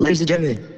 Ladies and gentlemen.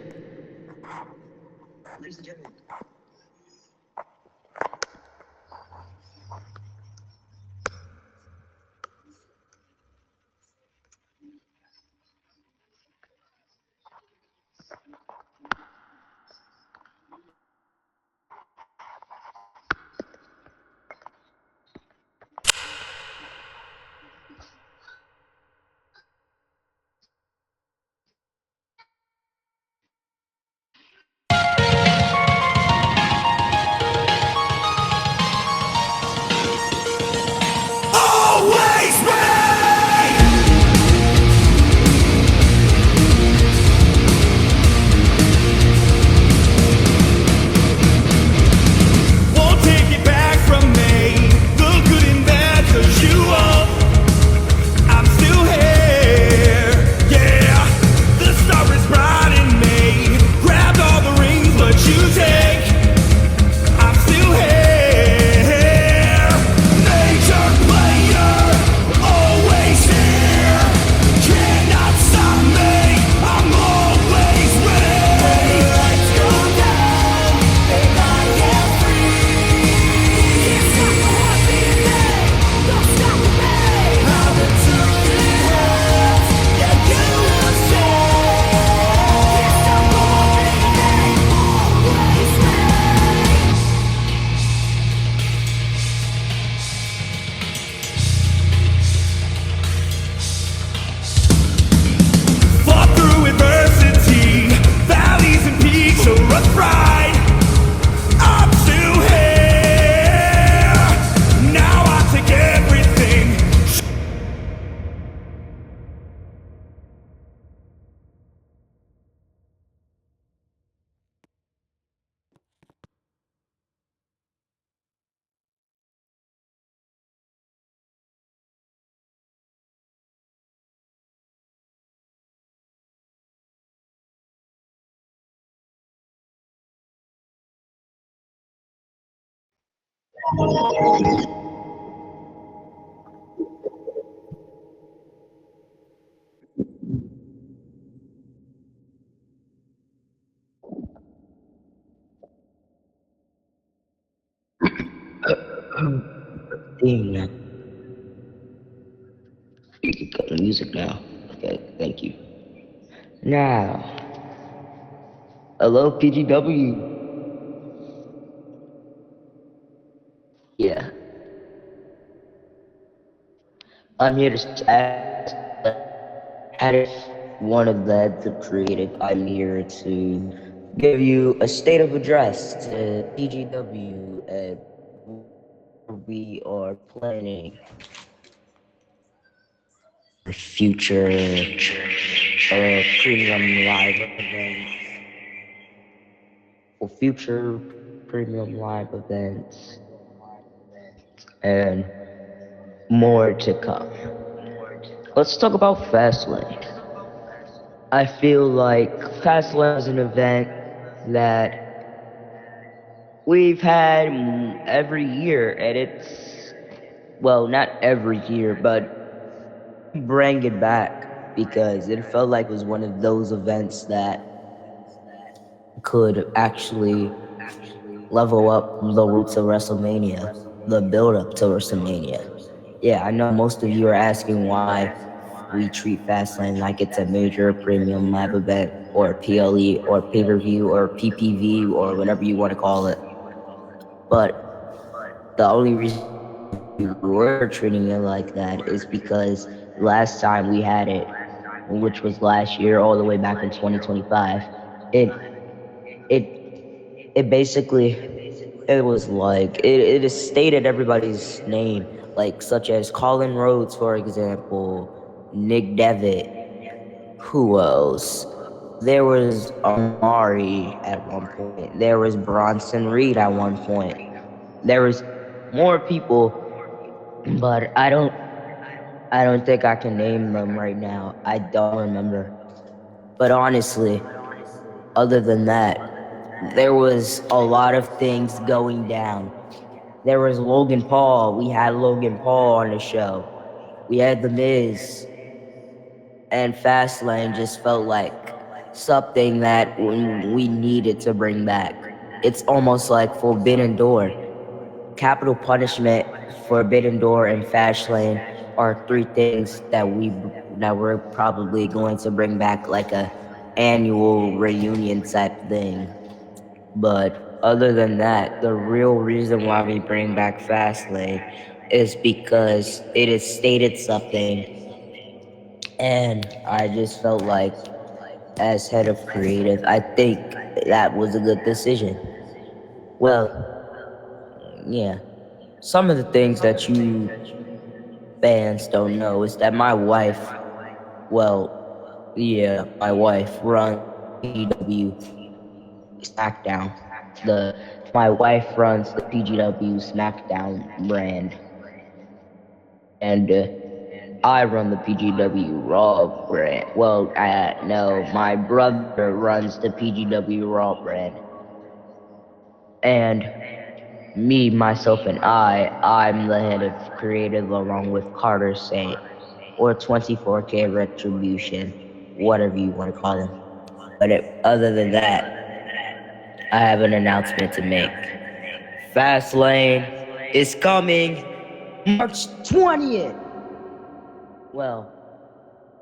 Damn, man. You can cut the music now. Okay, thank you. Now, hello, PGW. Yeah, I'm here to ask if one of the heads of creative. I'm here to give you a state of address to PGW, and we are planning future premium live events, or future premium live events, and more to come. Let's talk about Fastlane. I feel like Fastlane is an event that we've had every year, and it's, well, not every year, but bring it back because it felt like it was one of those events that could actually level up the roots of WrestleMania, the build up to WrestleMania. Yeah, I know most of you are asking why we treat Fastlane like it's a major premium live event or PLE or pay-per-view or PPV or whatever you want to call it. But the only reason we're treating it like that is because last time we had it, which was last year, all the way back in 2025, it it it basically it was like it has stated everybody's name, like such as Colin Rhodes, for example, Nick Devitt. Who else? There was Amari at one point. There was Bronson Reed at one point. There was more people, but I don't think I can name them right now. I don't remember. But honestly, other than that, there was a lot of things going down. There was Logan Paul. We had Logan Paul on the show. We had The Miz. And Fastlane just felt like something that we needed to bring back. It's almost like Forbidden Door. Capital punishment, Forbidden Door, and Fastlane are three things that we're probably going to bring back like a annual reunion type thing. But other than that, the real reason why we bring back Fastlane is because it has stated something, and I just felt like, as head of creative, I think that was a good decision. Well, yeah. Some of the things that you fans don't know is that my wife, my wife runs PGW SmackDown. The My wife runs the PGW SmackDown brand, and I run the PGW Raw brand. Well, no, my brother runs the PGW Raw brand, and me, myself, and I'm the head of creative along with Carter Saint, or 24K Retribution, whatever you want to call them. But other than that, I have an announcement to make. Fastlane is coming March 20th. Well,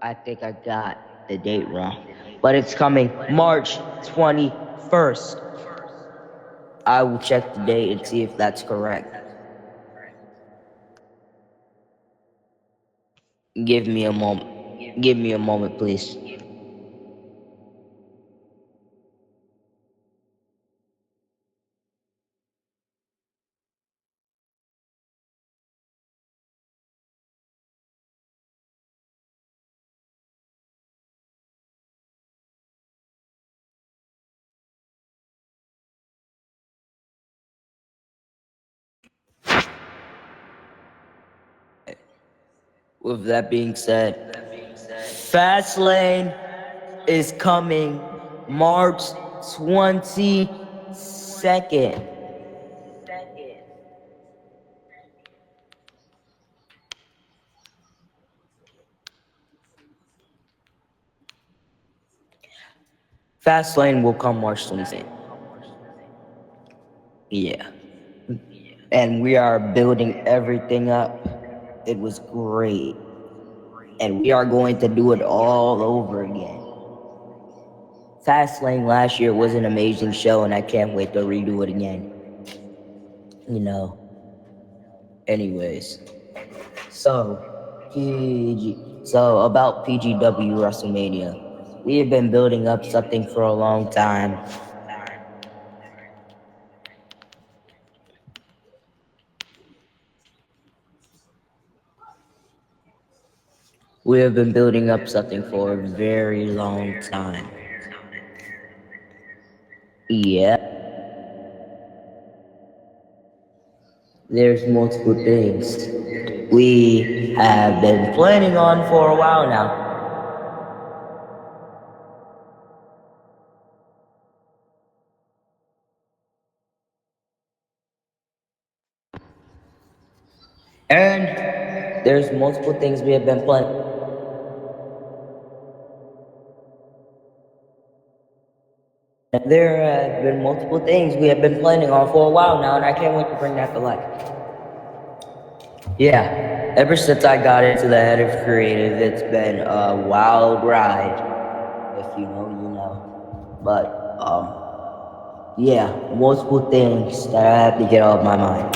I think I got the date wrong, but it's coming March 21st. I will check the date and see if that's correct. Give me a moment. Give me a moment, please. With that being said, Fastlane is coming March 22nd. Fastlane will come March 22nd. Yeah. And we are building everything up. It was great. And we are going to do it all over again. Fastlane last year was an amazing show, and I can't wait to redo it again. You know. Anyways. So, about PGW WrestleMania. We have been building up something for a long time. We have been building up something for a very long time. Yeah. There's multiple things we have been planning on for a while now. And there's multiple things we have been planning. There have been multiple things we have been planning on for a while now, and I can't wait to bring that to life. Yeah, ever since I got into the head of creative, it's been a wild ride. If you know, you know. But, yeah, multiple things that I have to get off my mind.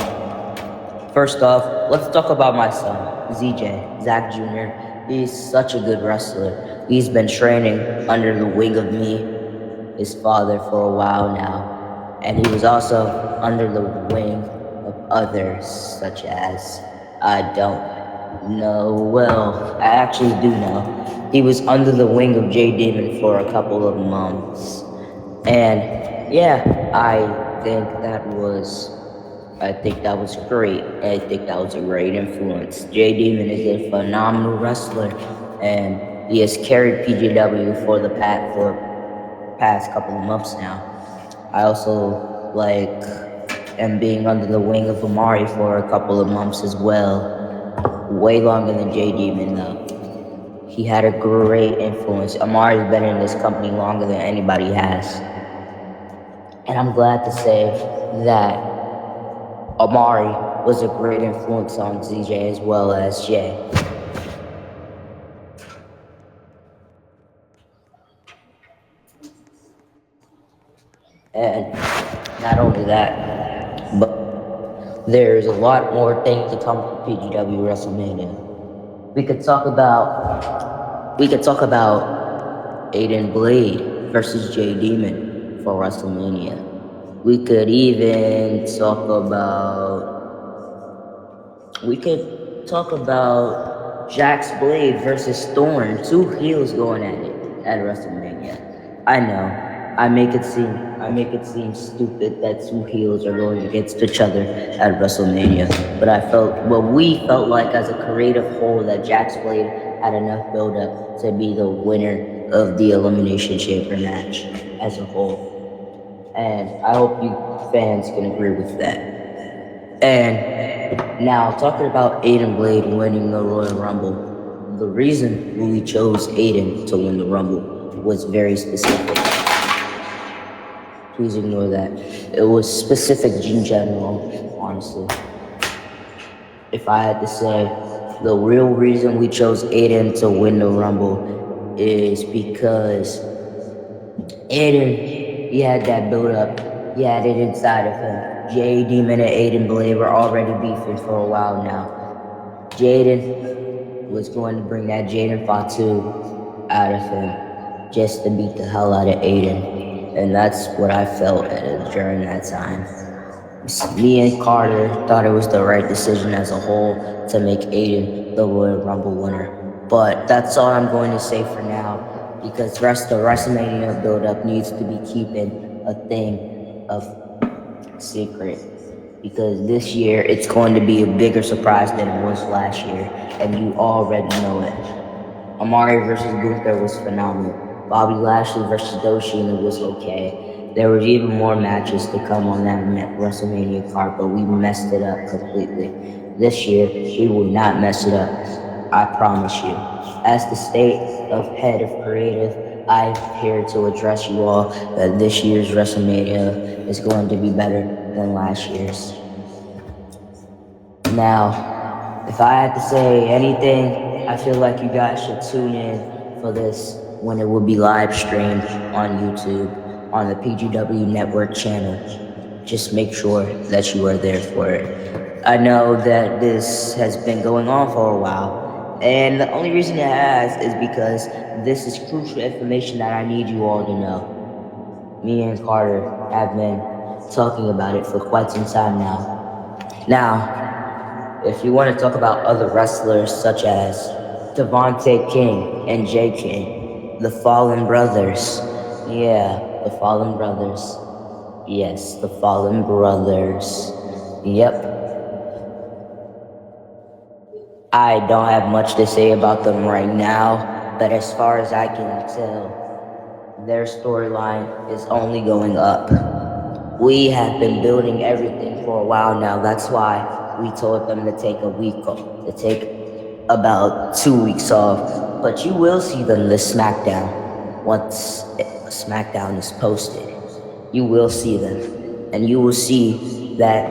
First off, let's talk about my son, ZJ, Zach Jr. He's such a good wrestler. He's been training under the wing of me, his father, for a while now. And he was also under the wing of others, such as, I don't know, well, I actually do know. He was under the wing of J Demon for a couple of months. And yeah, I think that was great. I think that was a great influence. J Demon is a phenomenal wrestler, and he has carried PGW for the past couple of months now. I also am being under the wing of Amari for a couple of months as well. Way longer than J Demon though. He had a great influence. Amari's been in this company longer than anybody has. And I'm glad to say that Amari was a great influence on ZJ as well as Jay. And not only that, but there's a lot more things to come for PGW WrestleMania. We could talk about Aiden Blade versus Jay Demon for WrestleMania. We could even talk about Jax Blade versus Storm. Two heels going at it at WrestleMania. I know. I make it seem stupid that two heels are going against each other at WrestleMania. But we felt like as a creative whole that Jax Blade had enough build up to be the winner of the Elimination Chamber match as a whole. And I hope you fans can agree with that. And now, talking about Aiden Blade winning the Royal Rumble, the reason we chose Aiden to win the Rumble was very specific. Please ignore that. It was specific in general, honestly. If I had to say, the real reason we chose Aiden to win the Rumble is because Aiden, he had that build up. He had it inside of him. Jay Demon and Aiden Blade were already beefing for a while now. Jaden was going to bring that Jaden Fatu out of him just to beat the hell out of Aiden. And that's what I felt during that time. Me and Carter thought it was the right decision as a whole to make Aiden the Royal Rumble winner. But that's all I'm going to say for now, because the WrestleMania build-up needs to be keeping a thing of secret. Because this year it's going to be a bigger surprise than it was last year, and you already know it. Amari versus Gunther was phenomenal. Bobby Lashley versus Doshina was okay. There were even more matches to come on that WrestleMania card, but we messed it up completely. This year, we will not mess it up. I promise you. As the state of head of creative, I'm here to address you all that this year's WrestleMania is going to be better than last year's. Now, if I had to say anything, I feel like you guys should tune in for this when it will be live streamed on YouTube on the PGW Network channel. Just make sure that you are there for it. I know that this has been going on for a while, and the only reason it has is because this is crucial information that I need you all to know. Me and Carter have been talking about it for quite some time now. Now, if you want to talk about other wrestlers such as Devontae King and Jay King, the Fallen Brothers. Yeah, the Fallen Brothers. Yes, the Fallen Brothers. Yep. I don't have much to say about them right now, but as far as I can tell, their storyline is only going up. We have been building everything for a while now. That's why we told them to take a week off, to take about 2 weeks off. But you will see them this SmackDown once SmackDown is posted. You will see them, and you will see that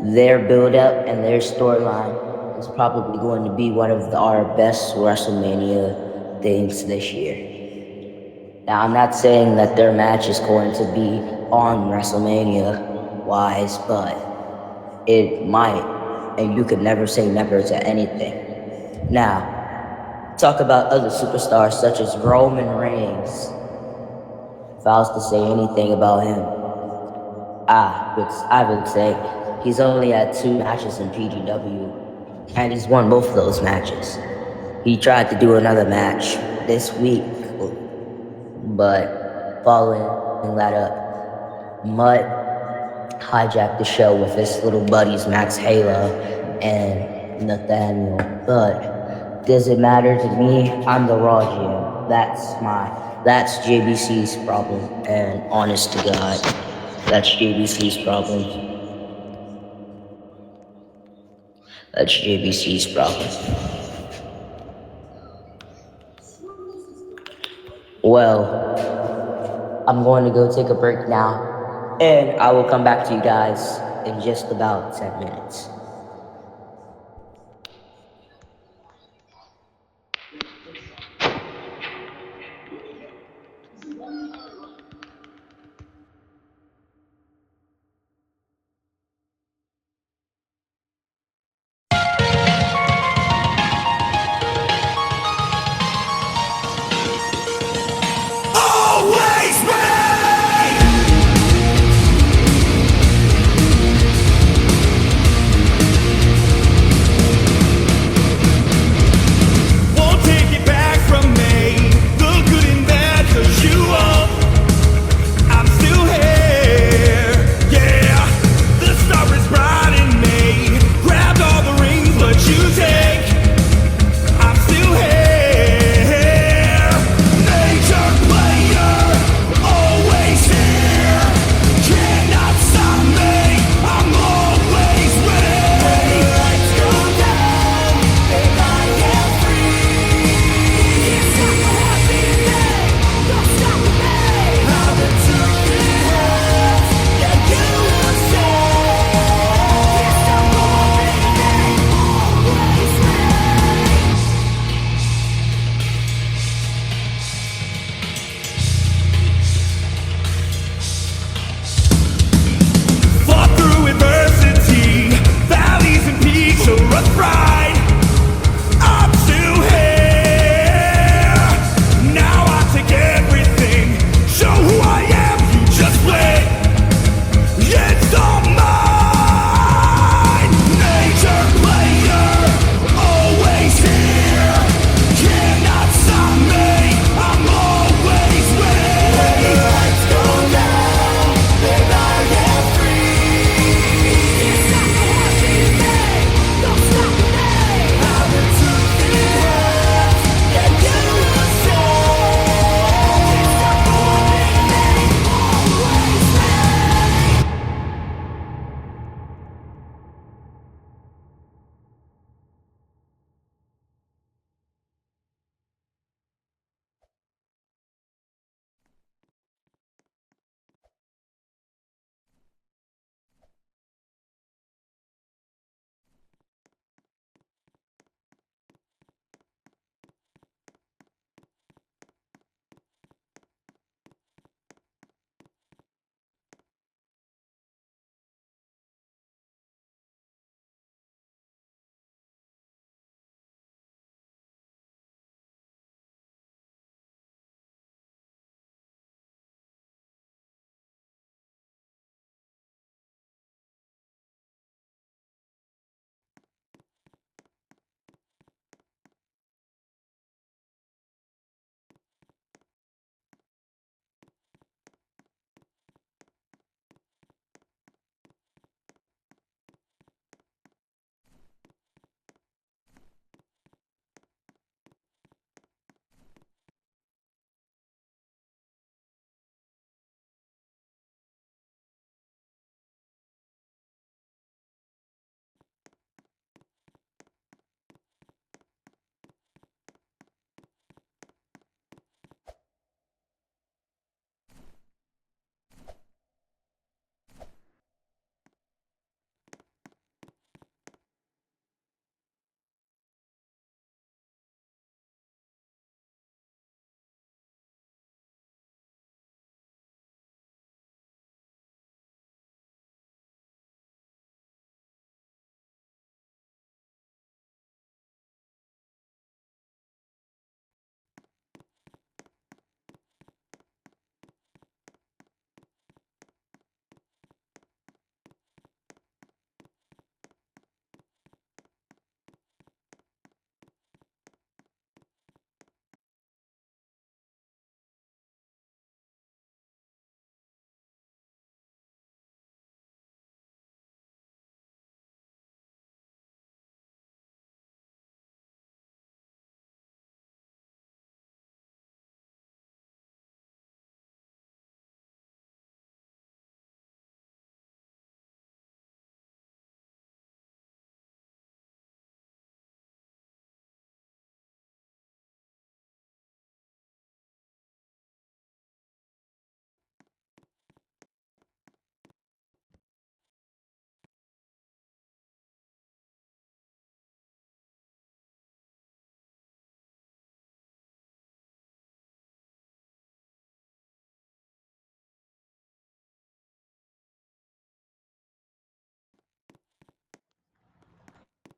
their build-up and their storyline is probably going to be one of our best WrestleMania things this year. Now, I'm not saying that their match is going to be on WrestleMania-wise, but it might, and you could never say never to anything. Now, talk about other superstars such as Roman Reigns. If I was to say anything about him, I would say he's only had 2 matches in PGW, and he's won both of those matches. He tried to do another match this week, but following that up, Mutt hijacked the show with his little buddies Max Halo and Nathaniel. But does it matter to me? I'm the Raw GM. That's JBC's problem, and honest to God, that's JBC's problem. That's JBC's problem. Well, I'm going to go take a break now, and I will come back to you guys in just about 10 minutes.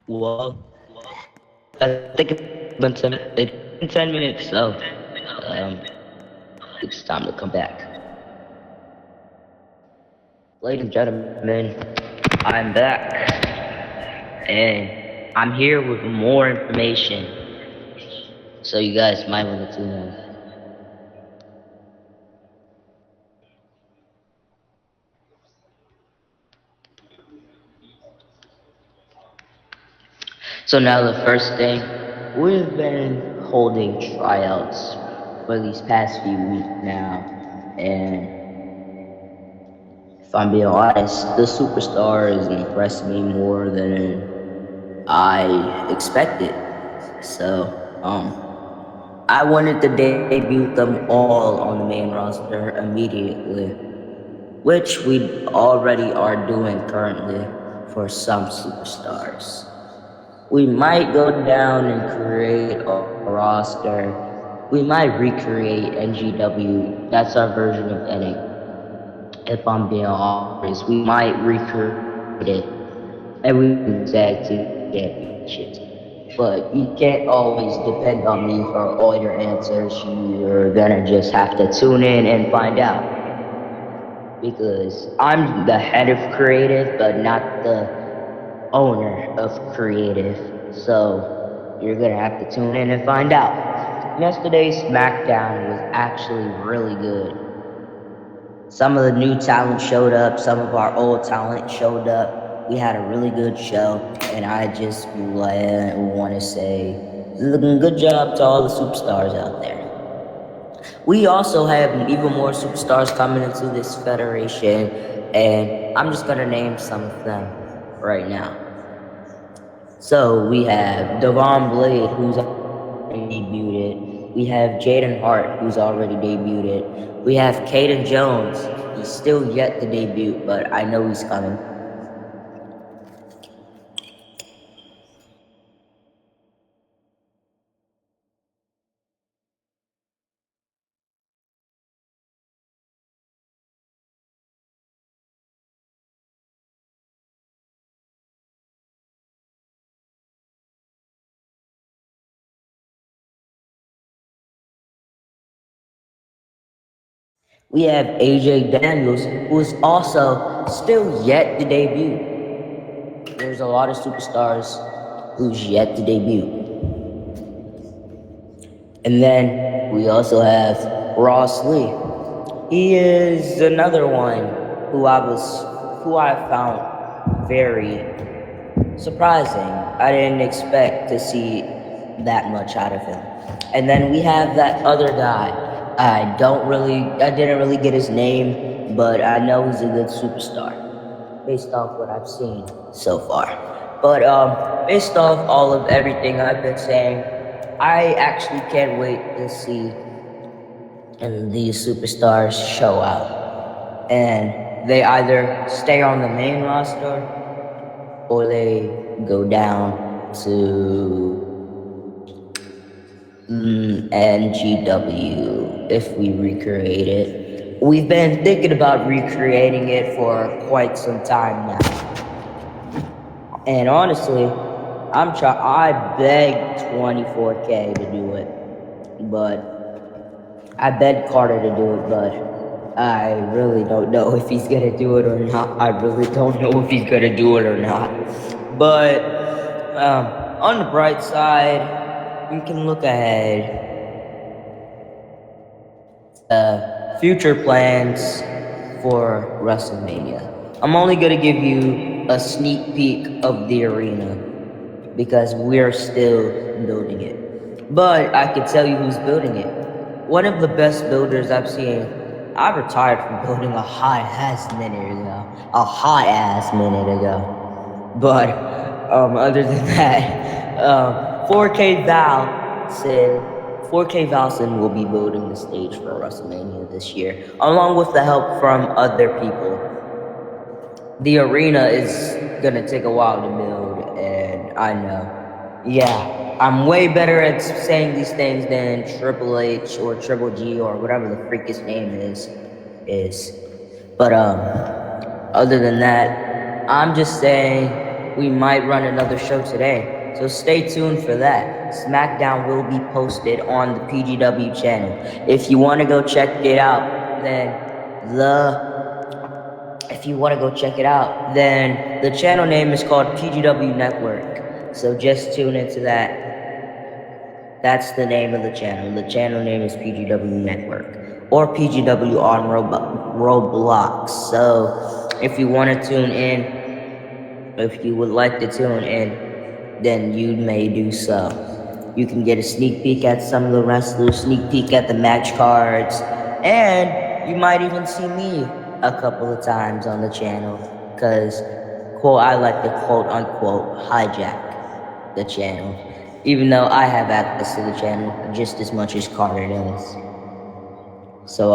Well, I think it's been 10 minutes, so um, it's time to come back. Ladies and gentlemen, I'm back, and I'm here with more information, so you guys might want to tune in. So now the first thing, we've been holding tryouts for these past few weeks now, and if I'm being honest, the superstar is impressing me more than I expected. So, I wanted to debut them all on the main roster immediately, which we already are doing currently for some superstars. We might go down and create a roster. We might recreate NGW. That's our version of NA. If I'm being honest, we might recreate it and we can do tag team championships. But you can't always depend on me for all your answers. You're gonna just have to tune in and find out. Because I'm the head of creative, but not the owner of creative. So you're gonna have to tune in and find out. Yesterday's SmackDown was actually really good. Some of the new talent showed up, some of our old talent showed up. We had a really good show, and I just want to say good job to all the superstars out there. We also have even more superstars coming into this federation, and I'm just gonna name some of them right now. So we have Devon Blade, who's already debuted. We have Jaden Hart, who's already debuted. We have Caden Jones. He's still yet to debut, but I know he's coming. We have AJ Daniels, who is also still yet to debut. There's a lot of superstars who's yet to debut. And then we also have Ross Lee. He is another one who I found very surprising. I didn't expect to see that much out of him. And then we have that other guy. I didn't really get his name, but I know he's a good superstar based off what I've seen so far. But based off all of everything I've been saying, I actually can't wait to see these superstars show out. And they either stay on the main roster or they go down to NGW if we recreate it. We've been thinking about recreating it for quite some time now. And honestly, I begged 24K to do it, but I begged Carter to do it, but I really don't know if he's gonna do it or not. I really don't know if he's gonna do it or not. But on the bright side, we can look ahead. Future plans for WrestleMania. I'm only gonna give you a sneak peek of the arena because we're still building it. But I can tell you who's building it. One of the best builders I've seen. I retired from building a hot ass minute ago. But other than that, 4K Valson, 4K Valson will be building the stage for WrestleMania this year, along with the help from other people. The arena is gonna take a while to build, and I know. Yeah, I'm way better at saying these things than Triple H or Triple G or whatever the freak his name is. But other than that, I'm just saying we might run another show today. So stay tuned for that. SmackDown will be posted on the PGW channel. If you want to go check it out, then the channel name is called PGW Network. So just tune into that. That's the name of the channel. The channel name is PGW Network or PGW on Roblox. So if you want to tune in, if you would like to tune in, then you may do so. You can get a sneak peek at some of the wrestlers, sneak peek at the match cards, and you might even see me a couple of times on the channel, because I like to quote unquote hijack the channel, even though I have access to the channel just as much as Carter does. So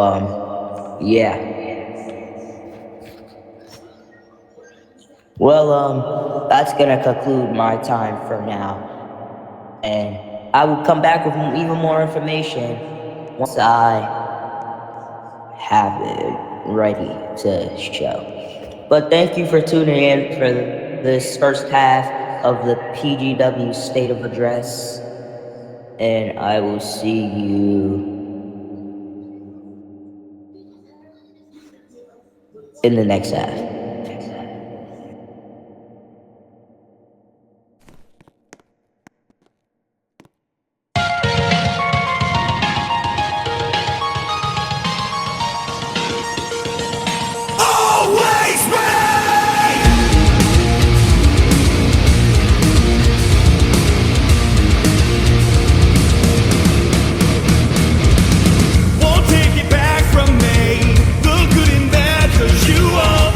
yeah. Well, that's gonna conclude my time for now, and I will come back with even more information once I have it ready to show. But thank you for tuning in for this first half of the PGW State of Address, and I will see you in the next half. Won't take it back from me, the good and bad, 'cause you won't.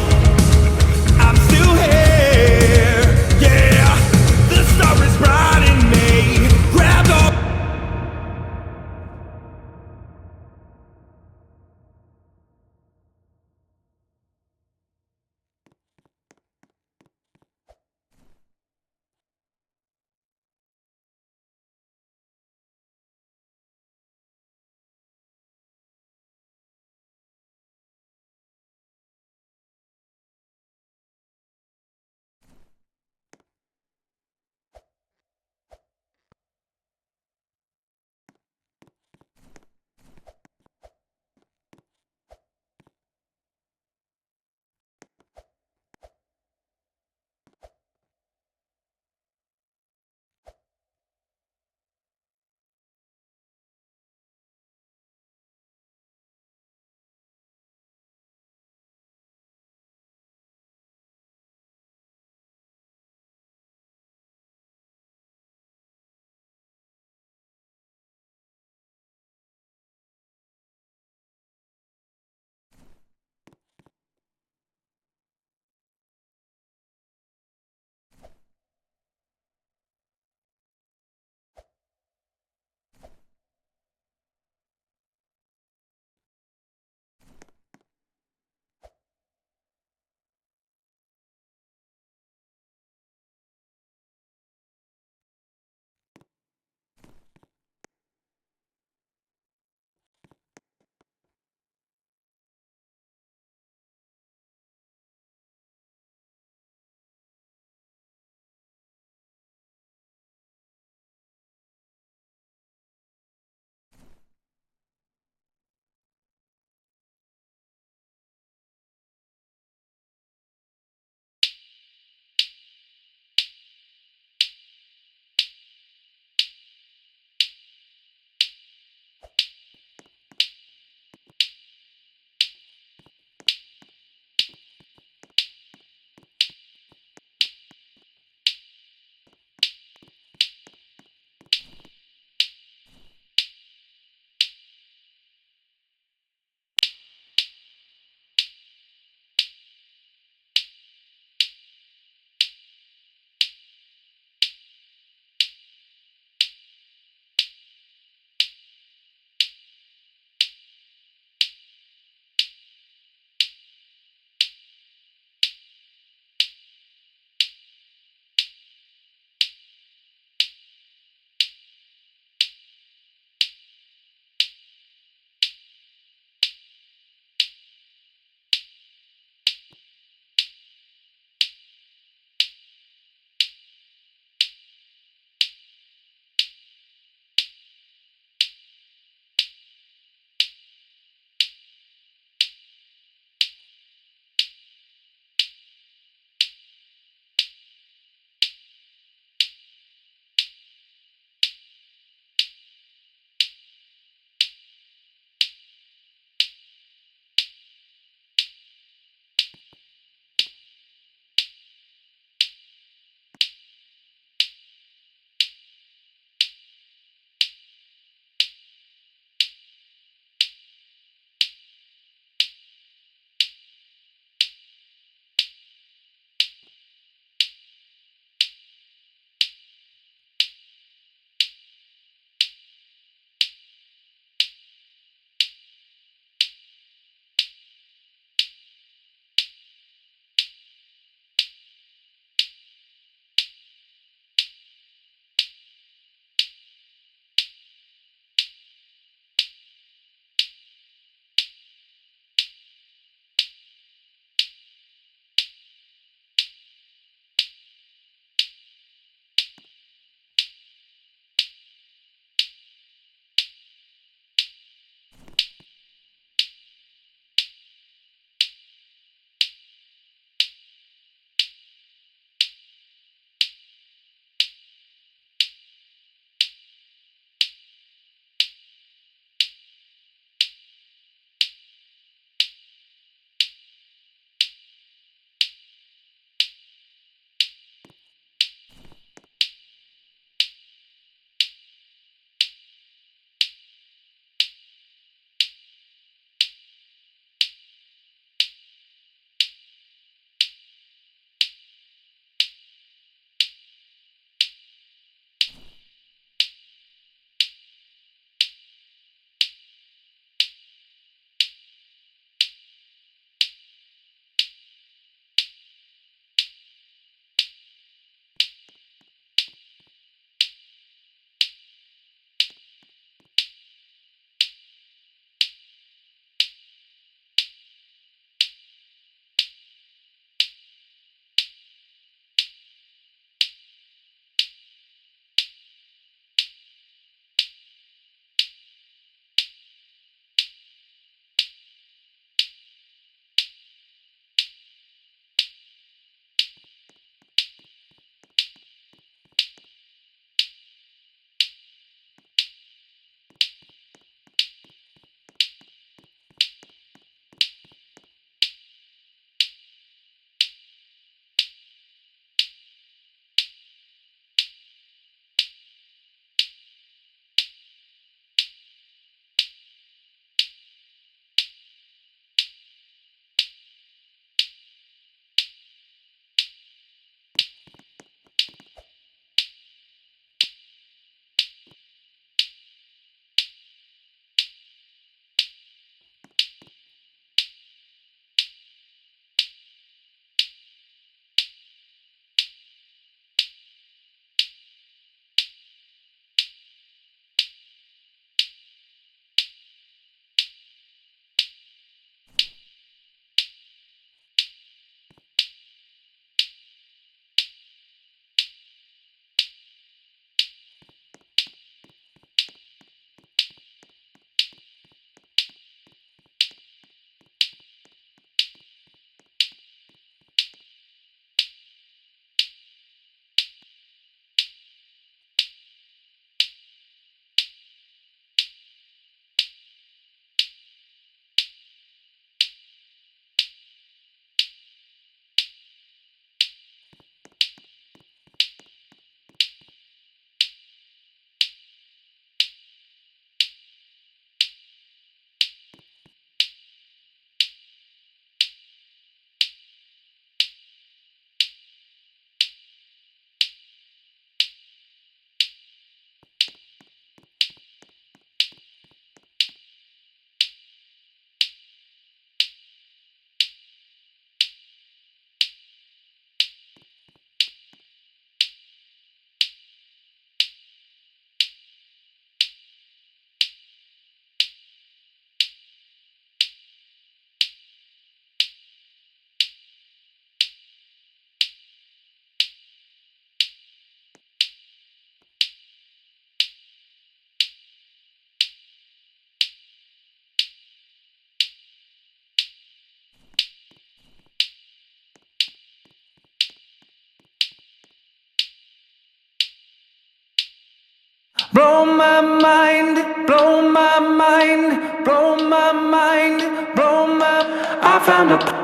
Blow my mind, blow my mind, blow my mind, blow my. I found a.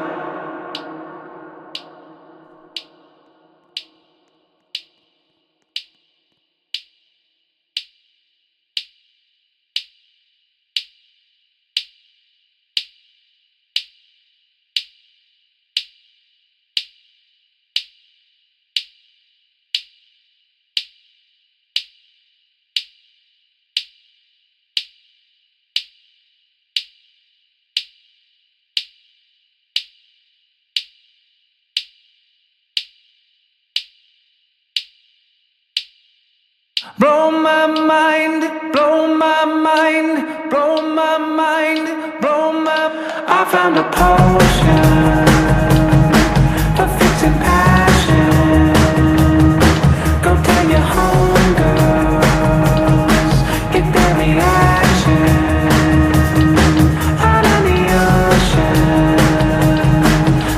Blow my mind, blow my mind, blow my mind, blow my. I found a potion for fixing passion. Go tell your homegirls, get their reaction. Out on the ocean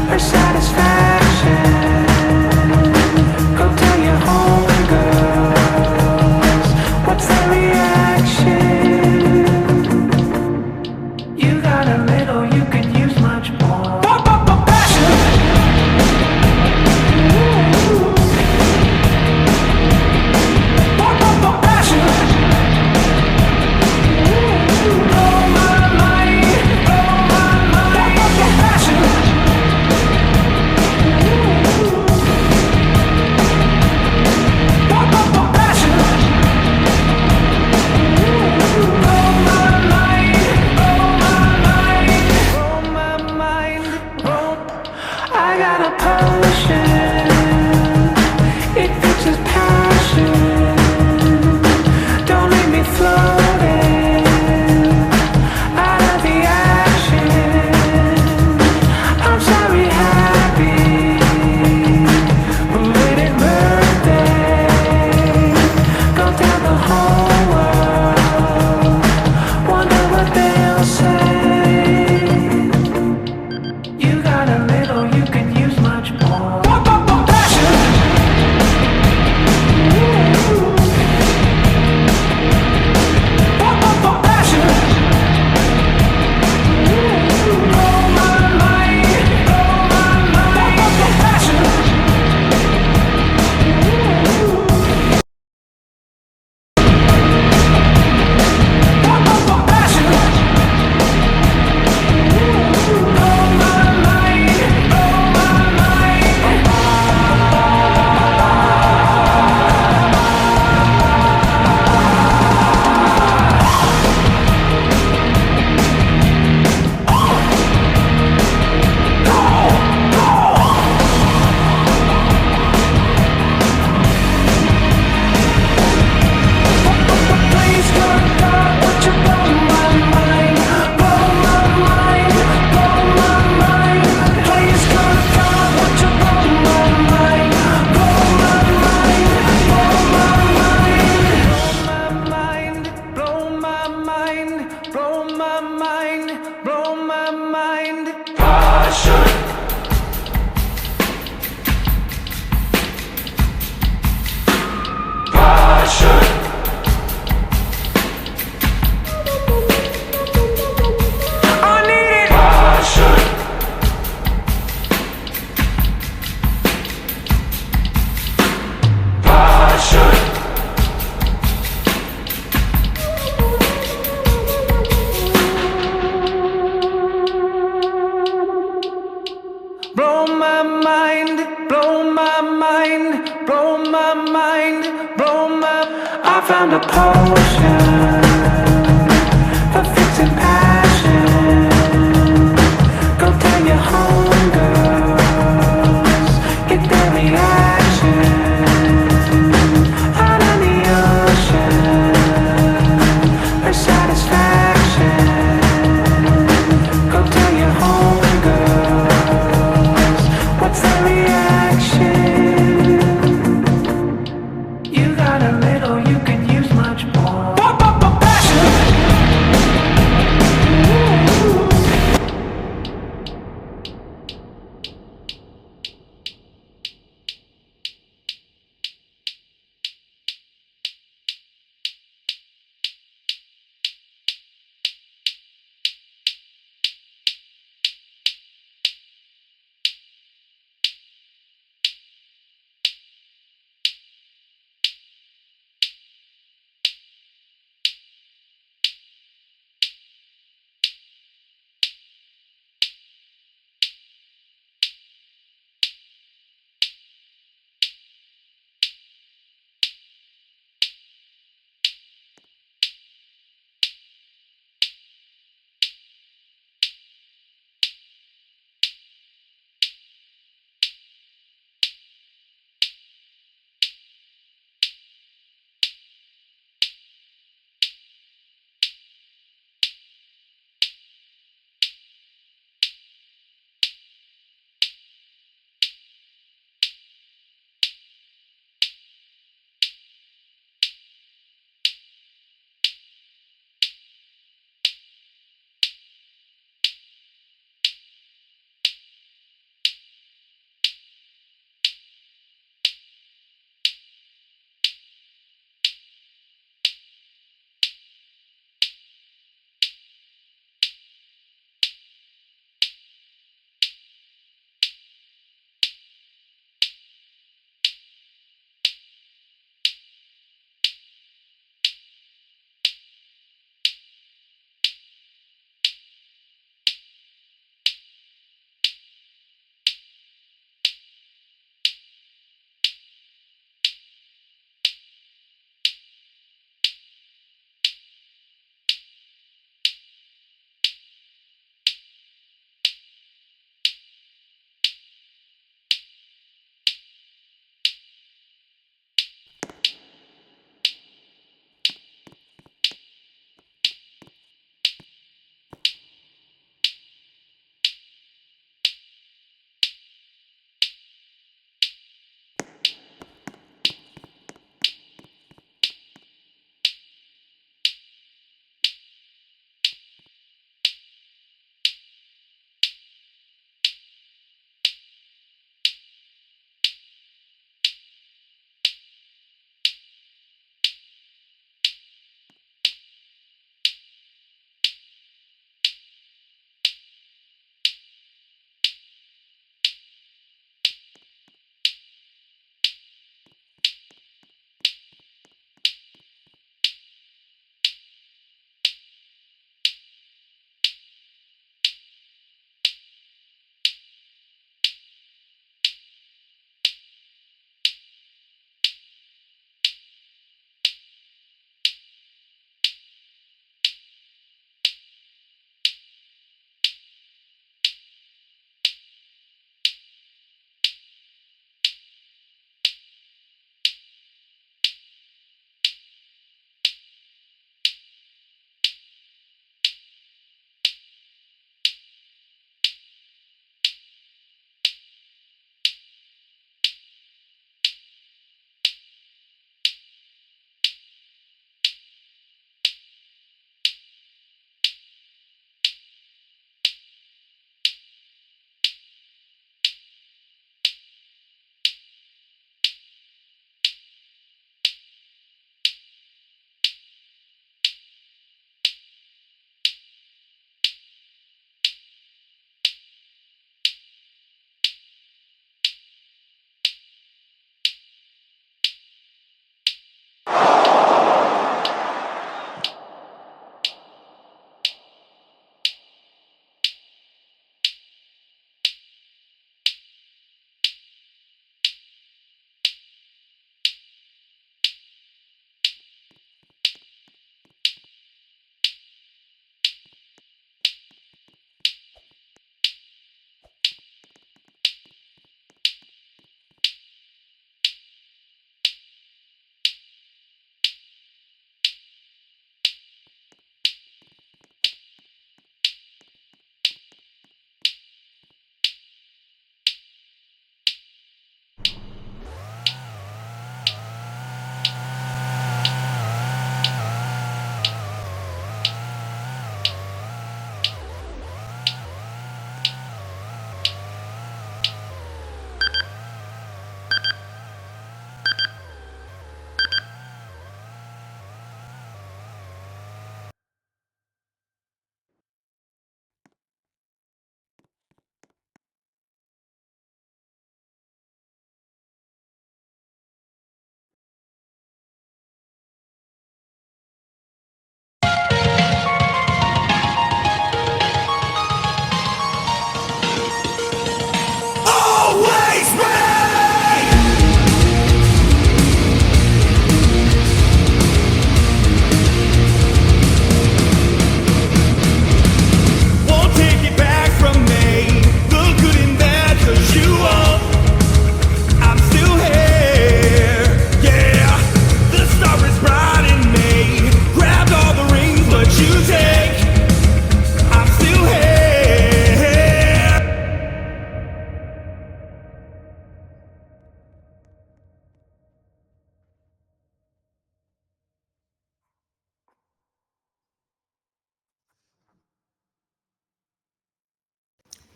for satisfaction. Go tell your homegirls, what's their reaction? You got a little, you can use much more. Passion. Passion. Blow my mind, blow my mind. Passion. Passion. Blow my mind, blow my mind, blow my mind, blow. I got a potion, it fixes passion. Don't leave me floating out of the action. I'm sorry, happy, belated birthday. Go tell the whole world, wonder what they'll say. You got a little, you can use much more. Passion. Passion. Blow my mind, blow my mind. Passion. Passion. Blow my mind, blow my mind. Please, good God, would you blow my mind, blow my mind, blow my mind. Please, good God, would you blow my mind, blow my mind, blow my mind, blow my mind, blow my mind, blow my mind. Passion. Passion. I need it. Passion. Passion. Blow my mind, blow my mind, blow my mind, blow my. I found a potion for fixing passion. Go tell your homegirls, get their reaction. Out on the ocean for satisfaction. Go tell your homegirls, what's their reaction? You got a little, you can use much more. Passion.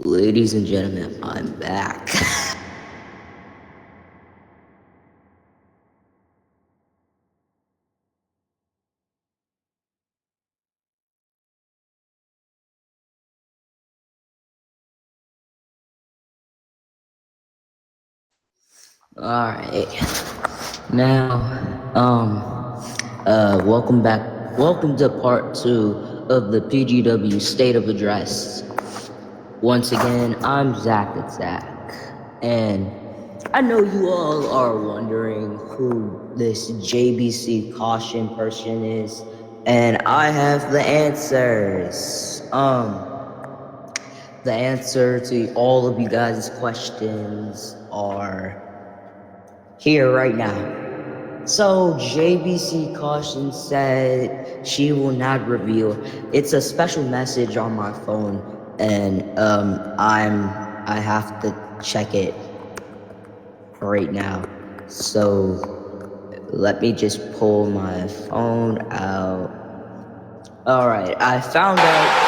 Ladies and gentlemen, I'm back. Alright. Now, welcome back. Welcome to part 2 of the PGW State of Address. Once again, I'm Zach at Zach. And I know you all are wondering who this JBC caution person is. And I have the answers. The answer to all of you guys' questions are here right now. So JBC Caution said she will not reveal. It's a special message on my phone, and I have to check it right now. So let me just pull my phone out. All right, I found out.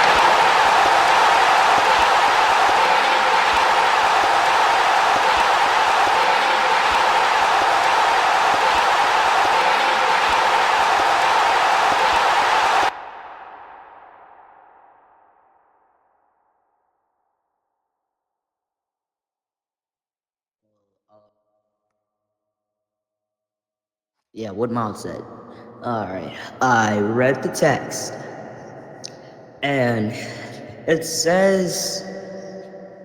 Yeah, what Mom said. All right, I read the text, and it says,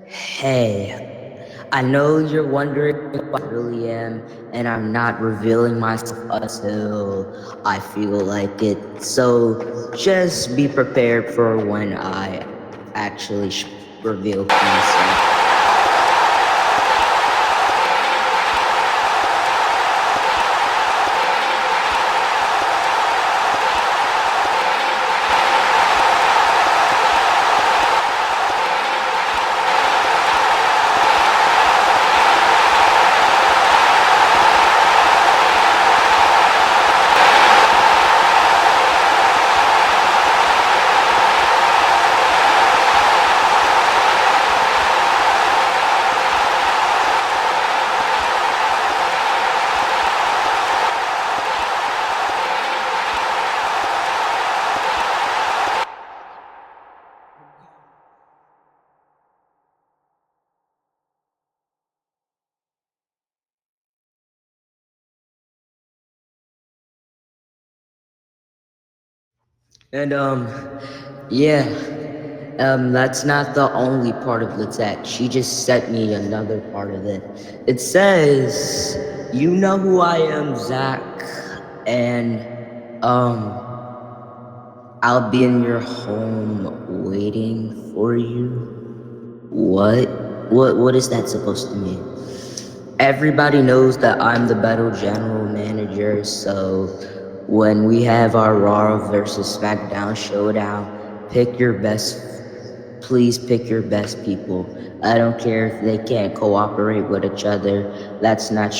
"Hey, I know you're wondering who I really am, and I'm not revealing myself until I feel like it. So just be prepared for when I actually reveal myself." And yeah, that's not the only part of the text. She just sent me another part of it. It says, "You know who I am, Zach, and I'll be in your home waiting for you." What? What is that supposed to mean? Everybody knows that I'm the better general manager, so when we have our Raw versus SmackDown showdown, pick your best. Please pick your best people. I don't care if they can't cooperate with each other. That's not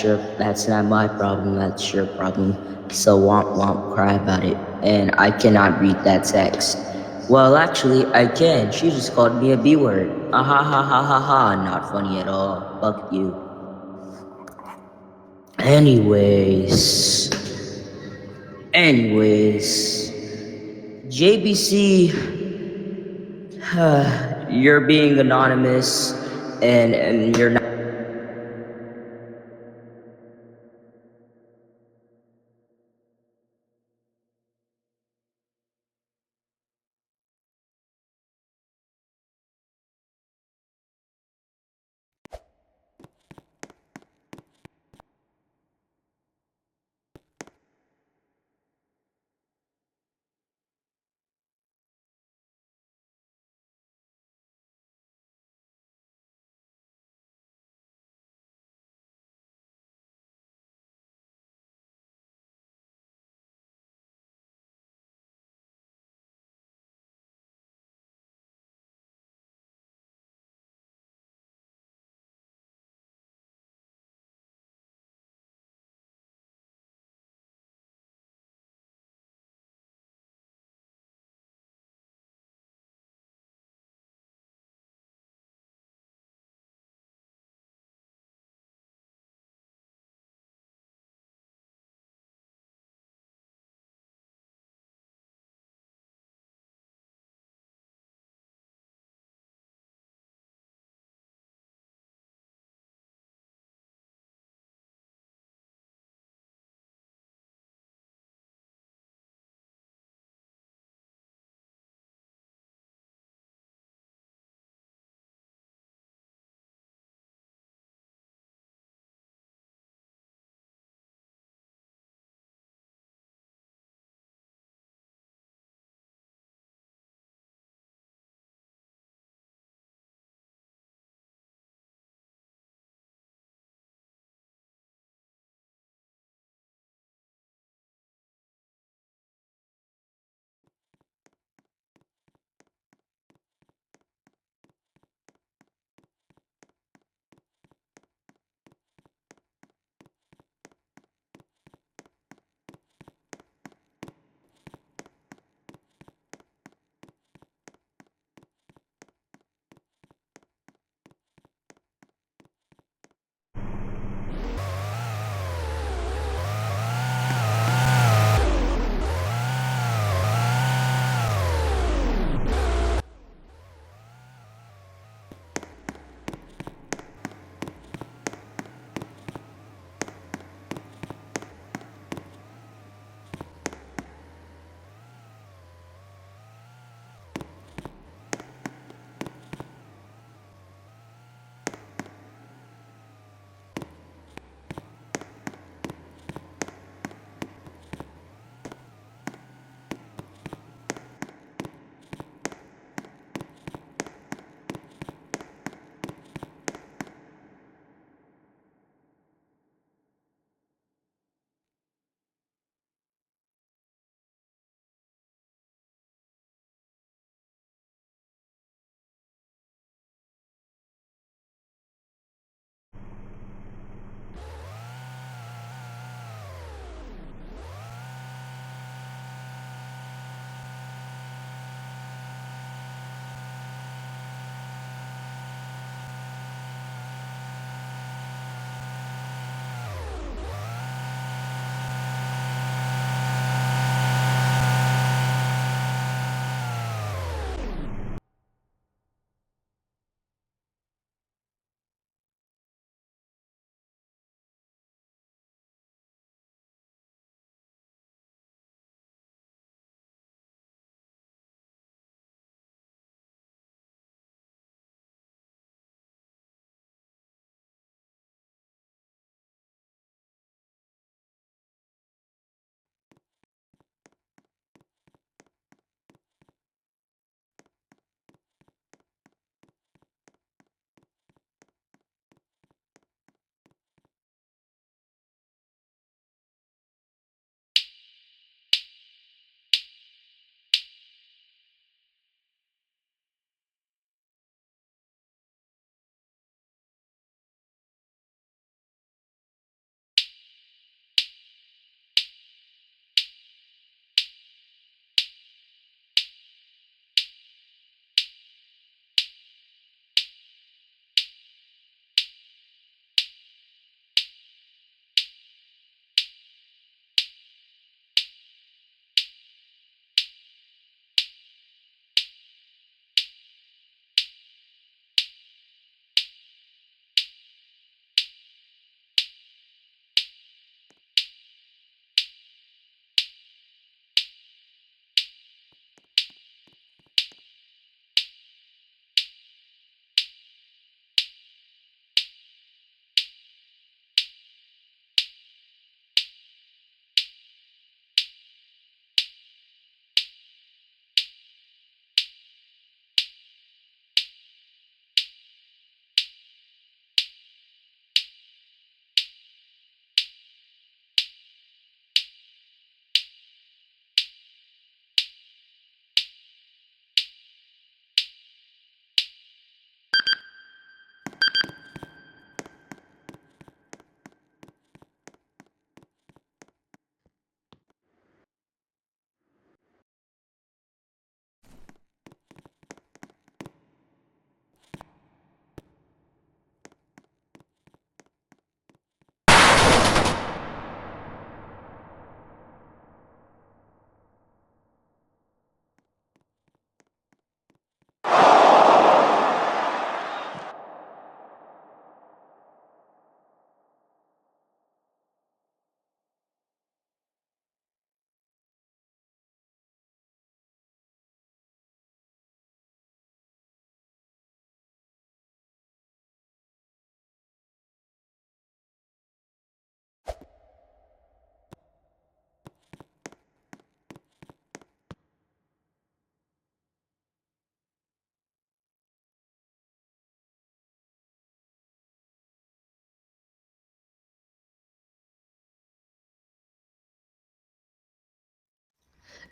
my problem. That's your problem. So womp cry about it. And I cannot read that text. Well, actually, I can. She just called me a B word. Ah ha ha ha ha ha. Not funny at all. Fuck you. Anyways, anyways, JBC, you're being anonymous, and you're not.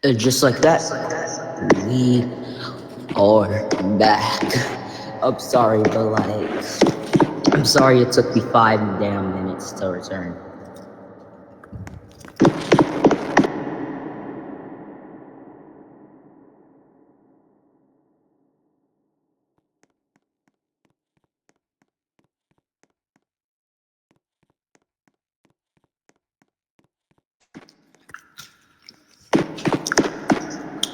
And just like that, we are back. I'm sorry, but I'm sorry it took me 5 damn minutes to return.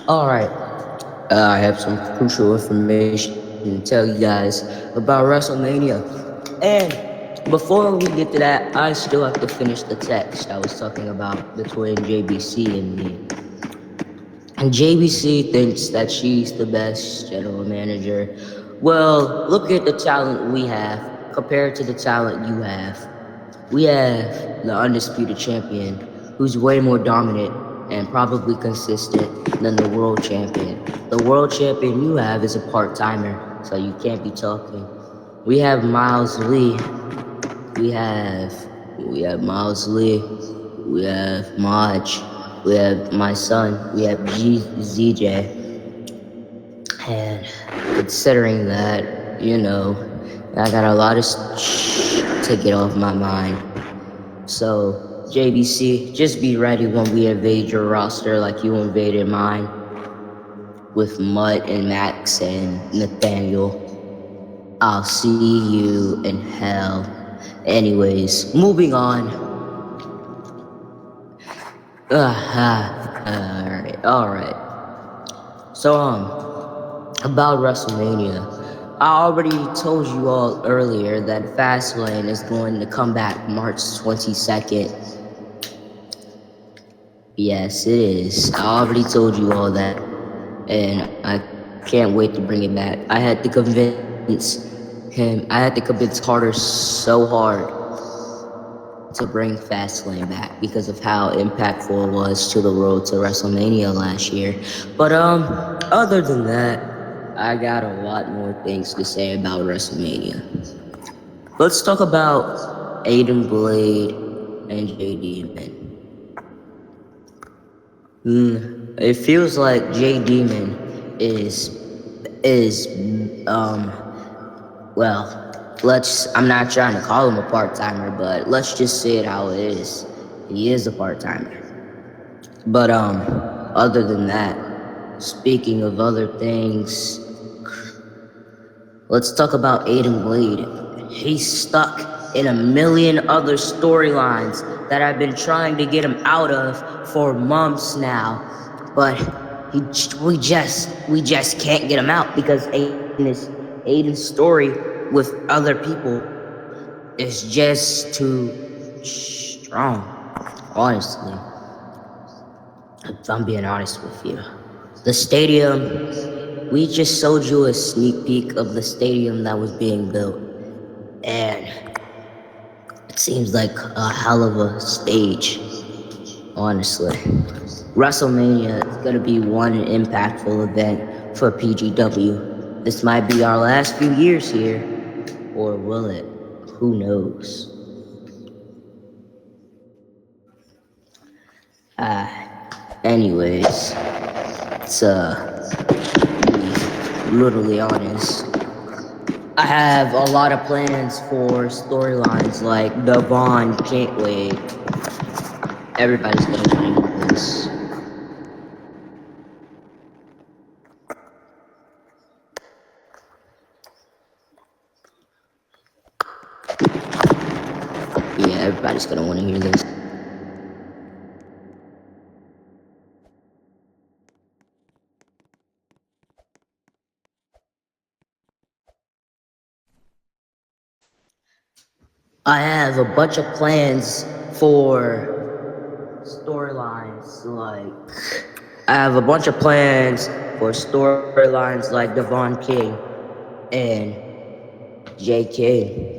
Alright, I have some crucial information to tell you guys about WrestleMania. And before we get to that, I still have to finish the text I was talking about between JBC and me. And JBC thinks that she's the best general manager. Well, look at the talent we have compared to the talent you have. We have the undisputed champion, who's way more dominant and probably consistent than the world champion. The world champion you have is a part-timer, so you can't be talking. We have Miles Lee. We have we have Miles Lee. We have Maj. We have my son. We have ZJ. And considering that, I got a lot of to get off my mind. So, JBC, just be ready when we invade your roster like you invaded mine with Mutt and Max and Nathaniel. I'll see you in hell. Anyways, moving on. Alright. So, about WrestleMania. I already told you all earlier that Fastlane is going to come back March 22nd. Yes, it is. I already told you all that. And I can't wait to bring it back. I had to convince Carter so hard to bring Fastlane back because of how impactful it was to the road to WrestleMania last year. But other than that, I got a lot more things to say about WrestleMania. Let's talk about Aiden Blade and J Demon. It feels like J Demon is I'm not trying to call him a part-timer, but let's just say it how it is. He is a part-timer. But other than that, speaking of other things, let's talk about Aiden Blade. He's stuck in a million other storylines that I've been trying to get him out of for months now, but we just can't get him out because Aiden's story with other people is just too strong. Honestly, if I'm being honest with you, the stadium. We just showed you a sneak peek of the stadium that was being built, and it seems like a hell of a stage, honestly. WrestleMania is going to be one impactful event for PGW. This might be our last few years here, or will it? Who knows? Anyways, be brutally honest. I have a lot of plans for storylines like Devon can't wait. Everybody's gonna want to hear this. Yeah, everybody's gonna want to hear this. I have a bunch of plans for storylines Devon King and J. King.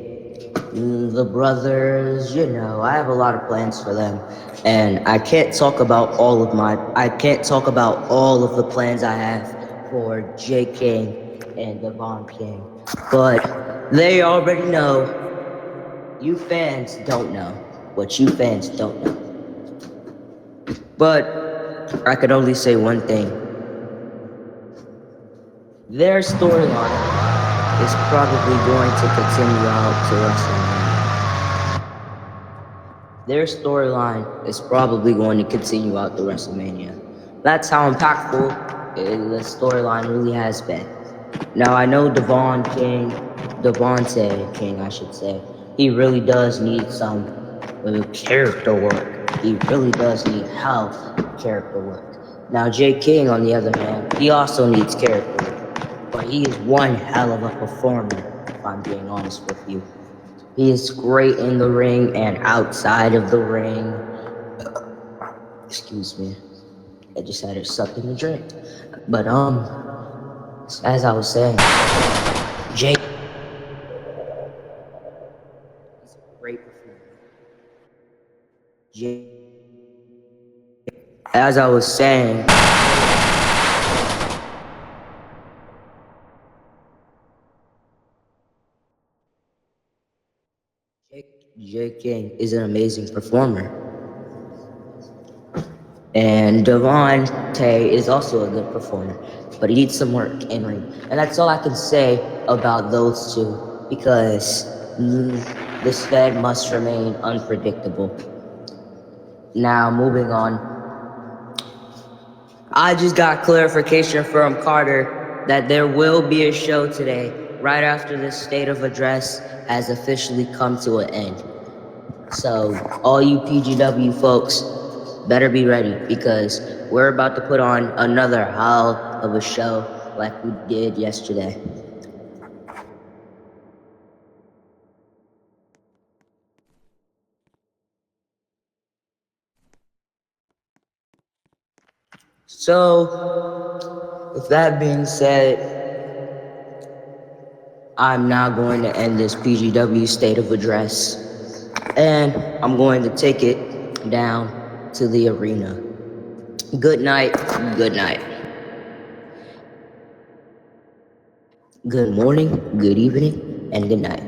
The brothers, I have a lot of plans for them. And I can't talk about all of the plans I have for J. King and Devon King. But they already know. You fans don't know what you fans don't know. But I could only say one thing. Their storyline is probably going to continue out to WrestleMania. Their storyline is probably going to continue out to WrestleMania. That's how impactful the storyline really has been. Now I know Devontae King, I should say, he really does need some character work. He really does need help character work. Now Jay King, on the other hand, he also needs character work, but he is one hell of a performer, if I'm being honest with you. He is great in the ring and outside of the ring. Excuse me. I just had something to drink. But as I was saying, Jay is a great performer. Jay, as I was saying, Jay King is an amazing performer. And Devontae is also a good performer, but he needs some work in ring. And that's all I can say about those two, because this Fed must remain unpredictable. Now, moving on. I just got clarification from Carter that there will be a show today, right after the State of Address has officially come to an end. So, all you PGW folks, better be ready, because we're about to put on another hell of a show like we did yesterday. So, with that being said, I'm now going to end this PGW State of Address, and I'm going to take it down to the arena. Good night, good night. Good morning, good evening, and good night.